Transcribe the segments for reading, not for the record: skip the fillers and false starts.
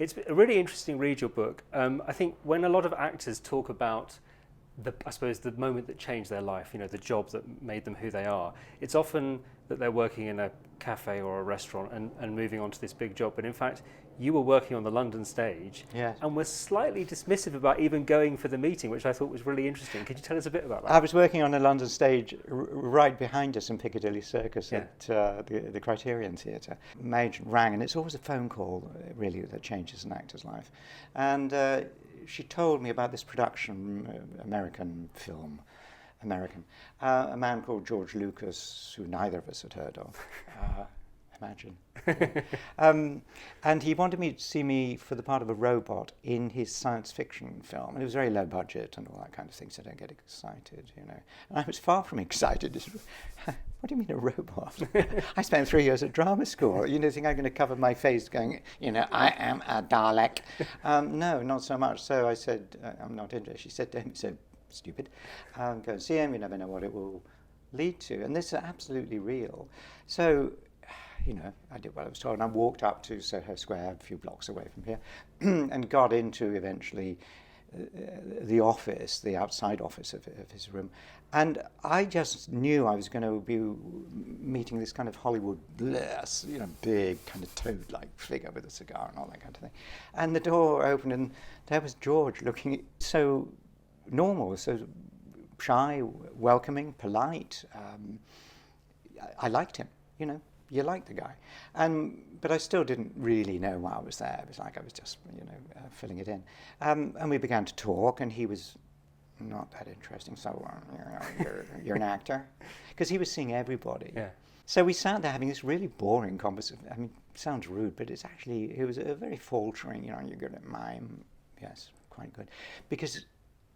It's a really interesting read, your book. I think when a lot of actors talk about I suppose the moment that changed their life, the job that made them who they are, it's often that they're working in a cafe or a restaurant and moving on to this big job. But in fact, you were working on the London stage, yes, and were slightly dismissive about even going for the meeting, which I thought was really interesting. Could you tell us a bit about that? I was working on the London stage right behind us in Piccadilly Circus at the Criterion Theatre. My agent rang, and it's always a phone call, really, that changes an actor's life. And she told me about this production, American film, a man called George Lucas, who neither of us had heard of. Imagine. And he wanted me to see me for the part of a robot in his science fiction film. And it was very low budget and all that kind of thing, so don't get excited, And I was far from excited. What do you mean a robot? I spent 3 years at drama school. You think I'm going to cover my face going, I am a Dalek? No, not so much. So I said, I'm not interested. She said to him, so stupid, go and see him. You never know what it will lead to. And this is absolutely real. So, I did what I was told, and I walked up to Soho Square, a few blocks away from here, and got into eventually the office, the outside office of his room. And I just knew I was going to be meeting this kind of Hollywood, big kind of toad-like figure with a cigar and all that kind of thing. And the door opened, and there was George looking so normal, so shy, welcoming, polite. I liked him, You like the guy, but I still didn't really know why I was there. It was like I was just, filling it in. And we began to talk, and he was not that interesting. So you're an actor, because he was seeing everybody. Yeah. So we sat there having this really boring conversation. I mean, it sounds rude, but it was a very faltering. You're good at mime, yes, quite good, because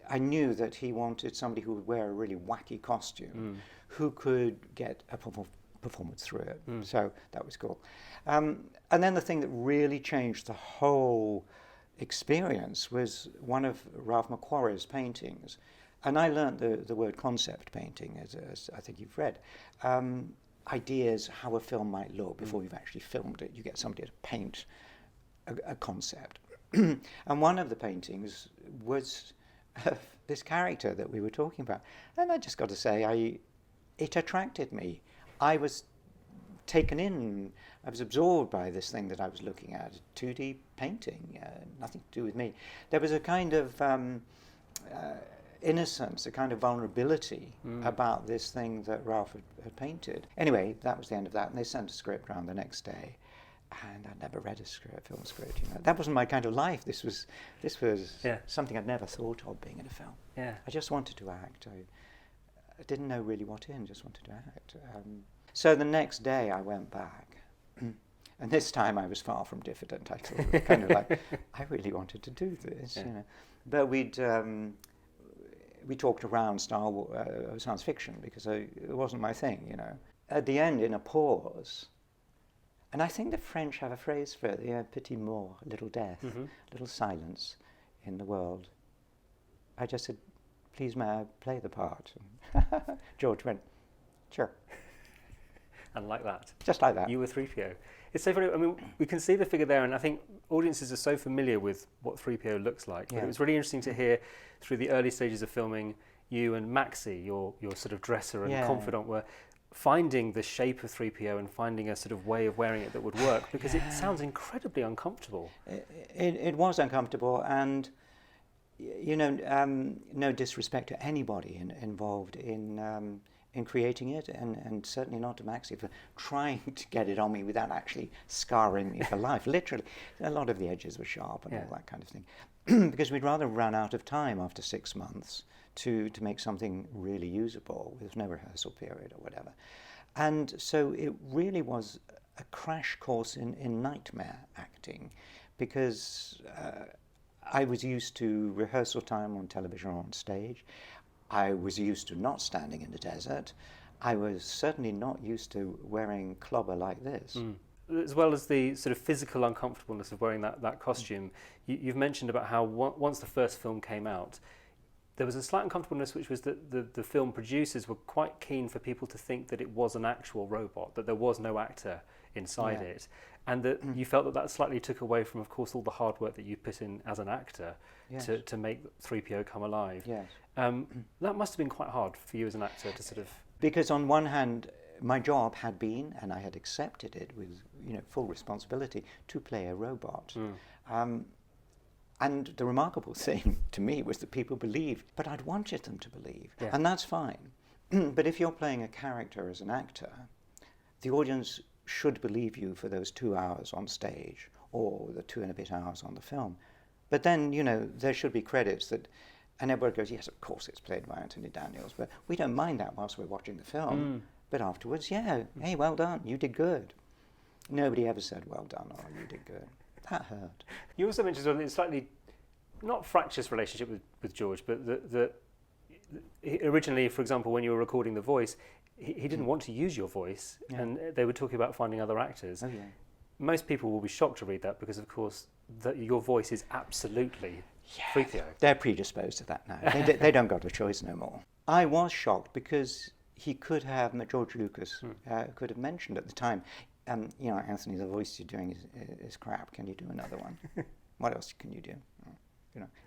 I knew that he wanted somebody who would wear a really wacky costume, who could get a performance through it. So that was cool. And then the thing that really changed the whole experience was one of Ralph McQuarrie's paintings. And I learned the word concept painting, as I think you've read. Ideas, how a film might look before you've actually filmed it. You get somebody to paint a concept. And one of the paintings was this character that we were talking about. And I just got to say, it attracted me. I was taken in, I was absorbed by this thing that I was looking at, 2D painting, nothing to do with me. There was a kind of innocence, a kind of vulnerability about this thing that Ralph had painted. Anyway, that was the end of that, and they sent a script round the next day, and I'd never read a film script. That wasn't my kind of life. This was something I'd never thought of, being in a film. Yeah. I just wanted to act. I didn't know really what in, just wanted to act. So the next day I went back, and this time I was far from diffident. I thought, kind of like, I really wanted to do this, But we talked around science fiction, because it wasn't my thing, At the end, in a pause, and I think the French have a phrase for it, petit mort, little death, little silence in the world. I just said, please may I play the part? George went, sure. And like that. Just like that. You were 3PO. It's so funny. I mean, we can see the figure there, and I think audiences are so familiar with what 3PO looks like. But it was really interesting to hear through the early stages of filming, you and Maxie, your sort of dresser and confidant, were finding the shape of 3PO and finding a sort of way of wearing it that would work, because it sounds incredibly uncomfortable. It was uncomfortable, and no disrespect to anybody involved in creating it, and certainly not to Maxie for trying to get it on me without actually scarring me for life. Literally, a lot of the edges were sharp and all that kind of thing, because we'd rather run out of time after 6 months to make something really usable with no rehearsal period or whatever. And so it really was a crash course in nightmare acting, because I was used to rehearsal time on television or on stage. I was used to not standing in the desert. I was certainly not used to wearing clobber like this. As well as the sort of physical uncomfortableness of wearing that costume, you've mentioned about how once the first film came out, there was a slight uncomfortableness, which was that the film producers were quite keen for people to think that it was an actual robot, that there was no actor inside it, and that you felt that slightly took away from, of course, all the hard work that you put in as an actor to make 3PO come alive. Yes. That must have been quite hard for you as an actor to sort of... Because on one hand, my job had been, and I had accepted it with full responsibility, to play a robot. And the remarkable thing to me was that people believed, but I'd wanted them to believe, and that's fine. But if you're playing a character as an actor, the audience should believe you for those 2 hours on stage, or the 2 and a bit hours on the film. But then, there should be credits that, and everybody goes, yes, of course it's played by Anthony Daniels, but we don't mind that whilst we're watching the film. But afterwards, hey, well done, you did good. Nobody ever said, well done, or you did good. That hurt. You also mentioned a slightly, not fractious relationship with George, but that originally, for example, when you were recording the voice, he didn't want to use your voice, and they were talking about finding other actors. Oh, yeah. Most people will be shocked to read that because, of course, your voice is absolutely 3PO. They're predisposed to that now. They don't got a choice no more. I was shocked because George Lucas could have mentioned at the time, Anthony, the voice you're doing is crap. Can you do another one? What else can you do?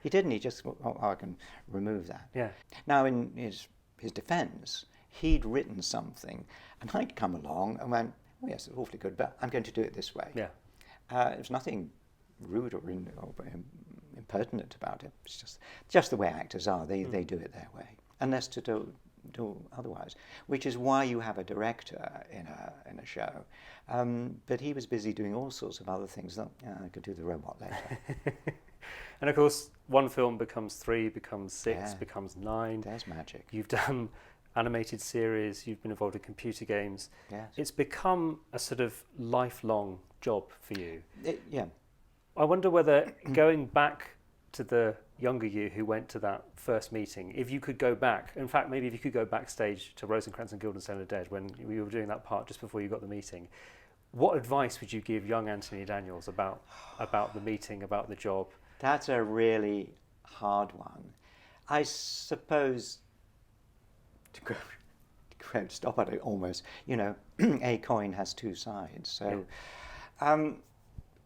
He didn't. He just, I can remove that. Yeah. Now, in his defence, he'd written something, and I'd come along and went, oh yes, it's awfully good, but I'm going to do it this way. Yeah. There's nothing rude or impertinent about it. It's just the way actors are. They do it their way, unless to do otherwise. Which is why you have a director in a show. But he was busy doing all sorts of other things. That I could do the robot later. And of course, one film becomes 3, becomes 6, becomes 9. There's magic. You've done animated series. You've been involved in computer games. Yes. It's become a sort of lifelong job for you. Yeah. I wonder whether going back to the younger you who went to that first meeting, if you could go back, in fact, maybe if you could go backstage to Rosencrantz and Guildenstern are Dead when you were doing that part just before you got the meeting, what advice would you give young Anthony Daniels about the meeting, about the job? That's a really hard one. I suppose, to quote, stop at it almost, a coin has 2 sides. So,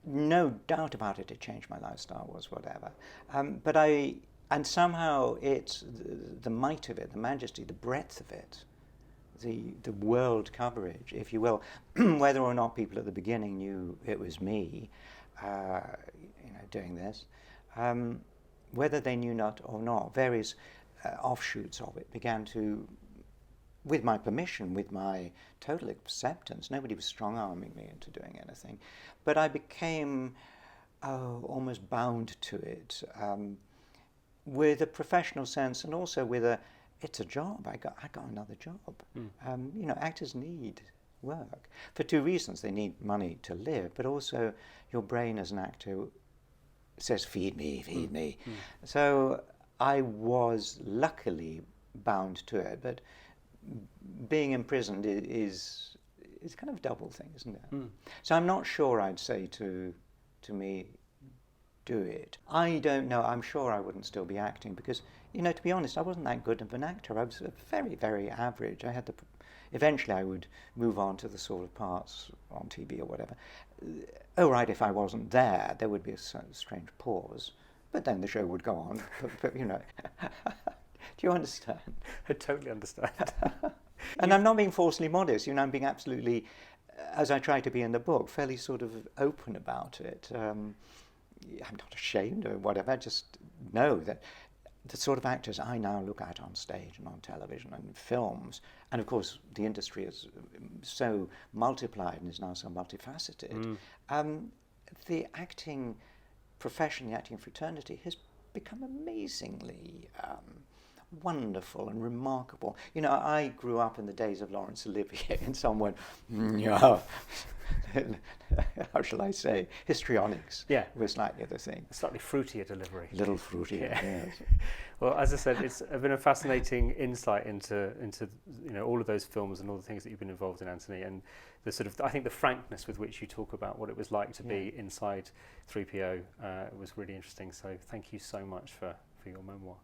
no doubt about it, it changed my life, Star Wars, whatever. And somehow it's the might of it, the majesty, the breadth of it, the world coverage, if you will, whether or not people at the beginning knew it was me, doing this, whether they knew not or not, various offshoots of it began to, with my permission, with my total acceptance, nobody was strong-arming me into doing anything, but I became almost bound to it, with a professional sense and also with it's a job. I got another job. Actors need work for 2 reasons. They need money to live, but also your brain as an actor says, feed me. So I was luckily bound to it, but being imprisoned is kind of a double thing, isn't it? So I'm not sure I'd say to me, do it. I don't know. I'm sure I wouldn't still be acting because, to be honest, I wasn't that good of an actor. I was very, very average. Eventually I would move on to the sort of parts on TV or whatever. If I wasn't there would be a strange pause. But then the show would go on. but do you understand? I totally understand. And I'm not being falsely modest. I'm being absolutely, as I try to be in the book, fairly sort of open about it. I'm not ashamed or whatever. I just know that the sort of actors I now look at on stage and on television and films, and of course the industry is so multiplied and is now so multifaceted, the acting profession, the acting fraternity has become amazingly wonderful and remarkable. I grew up in the days of Laurence Olivier and someone, how shall I say, histrionics was like the other thing. A slightly fruitier delivery. A little fruitier, yes. Well, as I said, it's been a fascinating insight into all of those films and all the things that you've been involved in, Anthony, and the sort of, I think the frankness with which you talk about what it was like to be inside 3PO was really interesting. So thank you so much for your memoir.